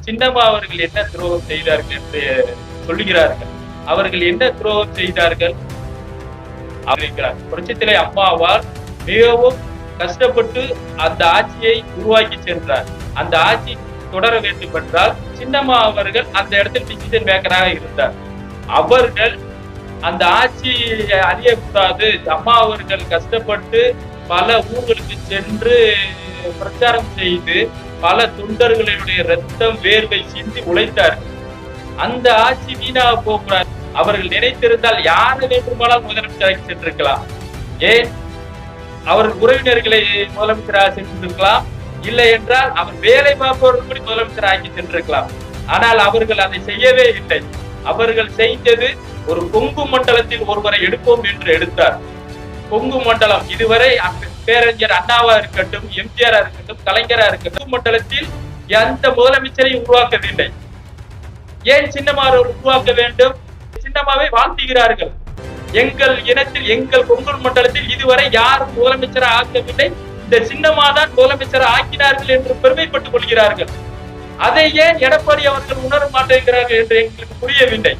சின்னம்மா அவர்கள் என்ன துரோகம் செய்தார்கள் என்று சொல்லுகிறார்கள். அவர்கள் என்ன துரோகம் செய்தார்கள்? புரட்சித்தலை அம்மாவால் மிகவும் கஷ்டப்பட்டு அந்த ஆட்சியை உருவாக்கி சென்றார். அந்த ஆட்சி தொடர வேண்டும் என்றால் சின்னம்மா அவர்கள் அந்த இடத்தில் டிசிஷன் மேக்கராக இருந்தார். அவர்கள் அந்த ஆட்சியை அறியக்கூடாது, அம்மா அவர்கள் கஷ்டப்பட்டு பல ஊர்களுக்கு சென்று பிரச்சாரம் செய்து பல தொண்டர்களுடைய ரத்தம் வேர்வை சிந்தி உழைத்தார்கள். அந்த ஆட்சி வீணாக போகக்கூடாது. அவர்கள் நினைத்திருந்தால் யாரை வேண்டுமானால் முதலமைச்சராக சென்றிருக்கலாம். ஏன் அவர்கள் உறவினர்களை முதலமைச்சராக சென்றிருக்கலாம், இல்லை என்றால் அவர் வேலை பார்ப்பவர்கள் கூட முதலமைச்சராகி சென்றிருக்கலாம். ஆனால் அவர்கள் அதை செய்யவே இல்லை. அவர்கள் செய்தது ஒரு கொங்கு மண்டலத்தில் ஒருவரை எடுப்போம் என்று எடுத்தார். கொங்கு மண்டலம் இதுவரை பேரறிஞர் அண்ணாவா இருக்கட்டும், எம்ஜிஆரா இருக்கட்டும், கலைஞரா இருக்கட்டும், மண்டலத்தில் எந்த முதலமைச்சரையும் உருவாக்கவில்லை. ஏன் சின்னம்மாவை உருவாக்க வேண்டும்? சின்னம்மாவை வாழ்த்துகிறார்கள். எங்கள் இனத்தில், எங்கள் கொங்கு மண்டலத்தில் இதுவரை யாரும் முதலமைச்சரை ஆக்கவில்லை, இந்த சின்னம்மா தான் முதலமைச்சரை ஆக்கினார்கள் என்று பெருமைப்பட்டுக் கொள்கிறார்கள். அதை ஏன் எடப்பாடி அவர்கள் உணர மாட்டேங்கிறார்கள் என்று எங்களுக்கு புரியவில்லை.